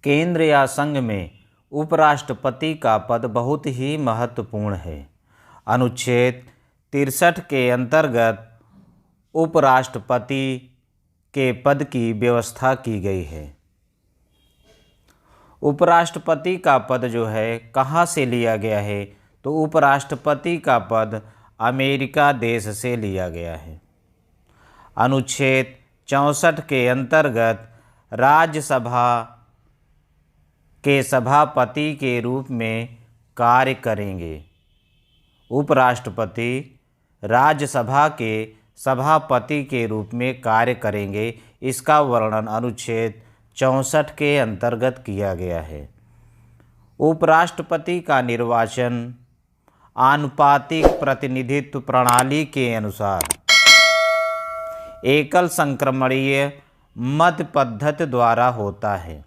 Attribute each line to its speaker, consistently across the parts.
Speaker 1: केंद्र या संघ में उपराष्ट्रपति का पद बहुत ही महत्वपूर्ण है। अनुच्छेद 63 के अंतर्गत उपराष्ट्रपति के पद की व्यवस्था की गई है। उपराष्ट्रपति का पद जो है कहाँ से लिया गया है, तो उपराष्ट्रपति का पद अमेरिका देश से लिया गया है। अनुच्छेद 64 के अंतर्गत राज्यसभा के सभापति के रूप में कार्य करेंगे। उपराष्ट्रपति राज्यसभा के सभापति के रूप में कार्य करेंगे। इसका वर्णन अनुच्छेद 64 के अंतर्गत किया गया है। उपराष्ट्रपति का निर्वाचन आनुपातिक प्रतिनिधित्व प्रणाली के अनुसार एकल संक्रमणीय मत पद्धति द्वारा होता है।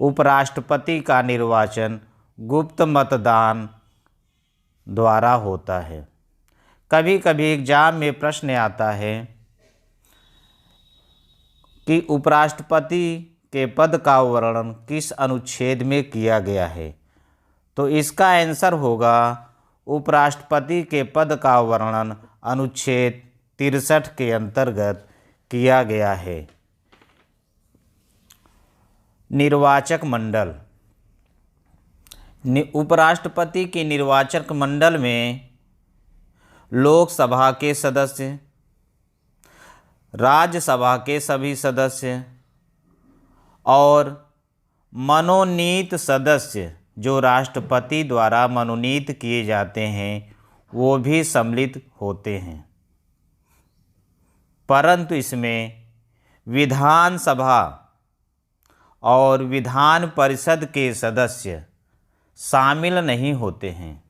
Speaker 1: उपराष्ट्रपति का निर्वाचन गुप्त मतदान द्वारा होता है। कभी कभी एग्जाम में प्रश्न आता है कि उपराष्ट्रपति के पद का वर्णन किस अनुच्छेद में किया गया है, तो इसका आंसर होगा उपराष्ट्रपति के पद का वर्णन अनुच्छेद 63 के अंतर्गत किया गया है। निर्वाचक मंडल। उपराष्ट्रपति के निर्वाचक मंडल में लोकसभा के सदस्य, राज्यसभा के सभी सदस्य और मनोनीत सदस्य जो राष्ट्रपति द्वारा मनोनीत किए जाते हैं वो भी सम्मिलित होते हैं। परंतु इसमें विधानसभा और विधान परिषद के सदस्य शामिल नहीं होते हैं।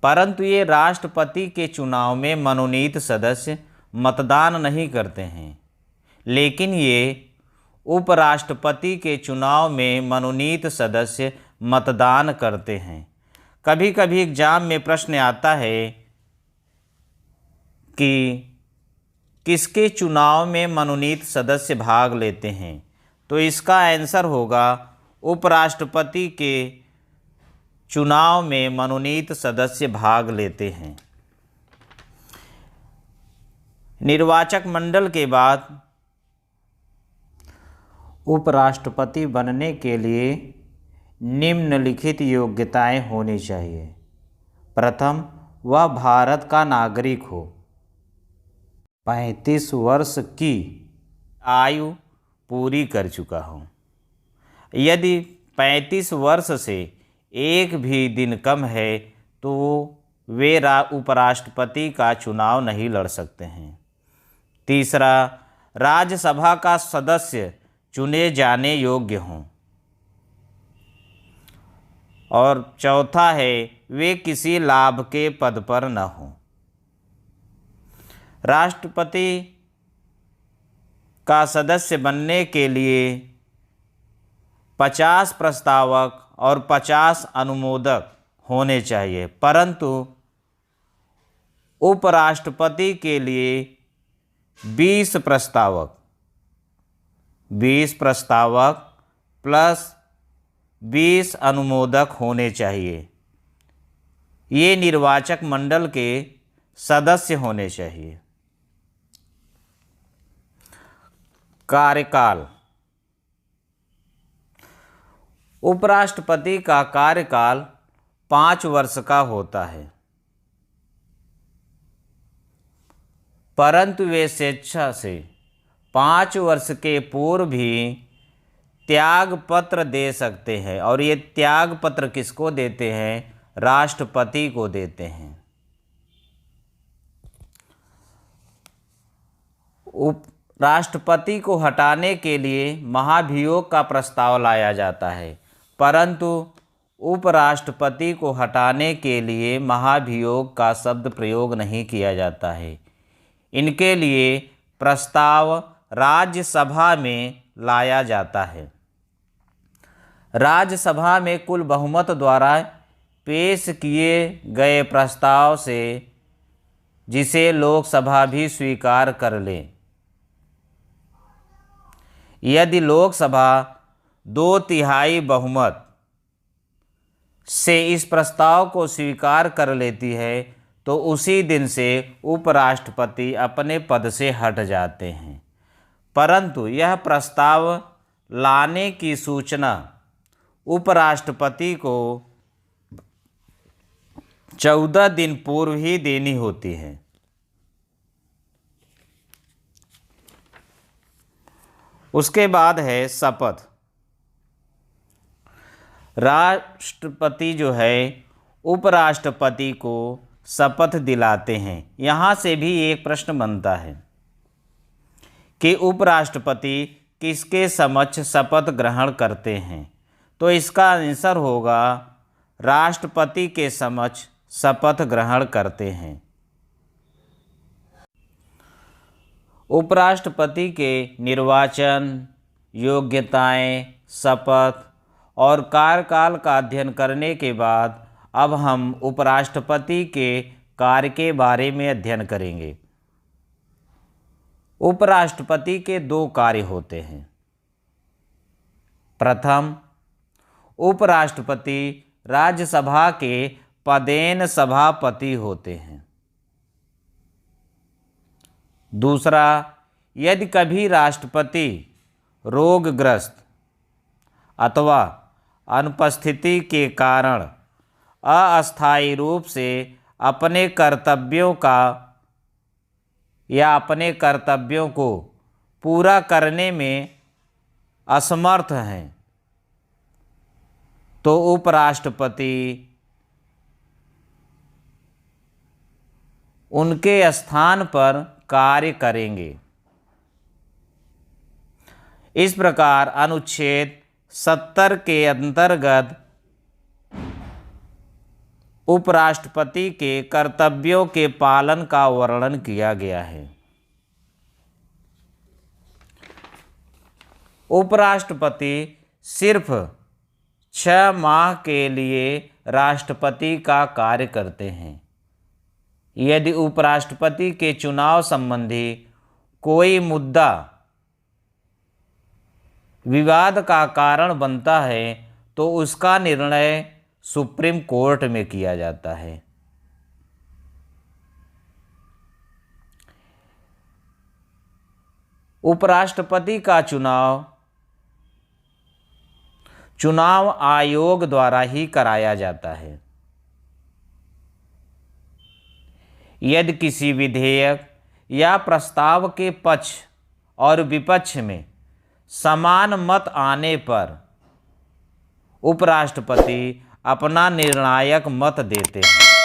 Speaker 1: परंतु ये राष्ट्रपति के चुनाव में मनोनीत सदस्य मतदान नहीं करते हैं, लेकिन ये उपराष्ट्रपति के चुनाव में मनोनीत सदस्य मतदान करते हैं। कभी कभी एग्जाम में प्रश्न आता है कि किसके चुनाव में मनोनीत सदस्य भाग लेते हैं, तो इसका आंसर होगा उपराष्ट्रपति के चुनाव में मनोनीत सदस्य भाग लेते हैं। निर्वाचक मंडल के बाद उपराष्ट्रपति बनने के लिए निम्नलिखित योग्यताएं होनी चाहिए। प्रथम, वह भारत का नागरिक हो, 35 वर्ष की आयु पूरी कर चुका हो। यदि 35 वर्ष से एक भी दिन कम है तो वे उपराष्ट्रपति का चुनाव नहीं लड़ सकते हैं। तीसरा, राज्यसभा का सदस्य चुने जाने योग्य हों। और चौथा है, वे किसी लाभ के पद पर न हों। राष्ट्रपति का सदस्य बनने के लिए 50 प्रस्तावक और 50 अनुमोदक होने चाहिए, परंतु उपराष्ट्रपति के लिए 20 प्रस्तावक प्लस 20 अनुमोदक होने चाहिए। ये निर्वाचक मंडल के सदस्य होने चाहिए। कार्यकाल। उपराष्ट्रपति का कार्यकाल 5 वर्ष का होता है, परंतु वे स्वेच्छा से 5 वर्ष के पूर्व भी त्याग पत्र दे सकते हैं। और ये त्याग पत्र किसको देते हैं? राष्ट्रपति को देते हैं। राष्ट्रपति को हटाने के लिए महाभियोग का प्रस्ताव लाया जाता है, परंतु उपराष्ट्रपति को हटाने के लिए महाभियोग का शब्द प्रयोग नहीं किया जाता है। इनके लिए प्रस्ताव राज्यसभा में लाया जाता है। राज्यसभा में कुल बहुमत द्वारा पेश किए गए प्रस्ताव से जिसे लोकसभा भी स्वीकार कर ले, यदि लोकसभा 2/3 बहुमत से इस प्रस्ताव को स्वीकार कर लेती है तो उसी दिन से उपराष्ट्रपति अपने पद से हट जाते हैं। परंतु यह प्रस्ताव लाने की सूचना उपराष्ट्रपति को 14 दिन पूर्व ही देनी होती है। उसके बाद है शपथ। राष्ट्रपति जो है उपराष्ट्रपति को शपथ दिलाते हैं। यहाँ से भी एक प्रश्न बनता है कि उपराष्ट्रपति किसके समक्ष शपथ ग्रहण करते हैं, तो इसका आंसर होगा राष्ट्रपति के समक्ष शपथ ग्रहण करते हैं। उपराष्ट्रपति के निर्वाचन, योग्यताएं, शपथ और कार्यकाल का अध्ययन करने के बाद अब हम उपराष्ट्रपति के कार्य के बारे में अध्ययन करेंगे। उपराष्ट्रपति के 2 कार्य होते हैं। प्रथम, उपराष्ट्रपति राज्यसभा के पदेन सभापति होते हैं। दूसरा, यदि कभी राष्ट्रपति रोगग्रस्त अथवा अनुपस्थिति के कारण अस्थायी रूप से अपने कर्तव्यों को पूरा करने में असमर्थ हैं, तो उपराष्ट्रपति उनके स्थान पर कार्य करेंगे। इस प्रकार अनुच्छेद 70 के अंतर्गत उपराष्ट्रपति के कर्तव्यों के पालन का वर्णन किया गया है। उपराष्ट्रपति सिर्फ 6 माह के लिए राष्ट्रपति का कार्य करते हैं। यदि उपराष्ट्रपति के चुनाव संबंधी कोई मुद्दा विवाद का कारण बनता है तो उसका निर्णय सुप्रीम कोर्ट में किया जाता है। उपराष्ट्रपति का चुनाव आयोग द्वारा ही कराया जाता है। यदि किसी विधेयक या प्रस्ताव के पक्ष और विपक्ष में समान मत आने पर उपराष्ट्रपति अपना निर्णायक मत देते हैं।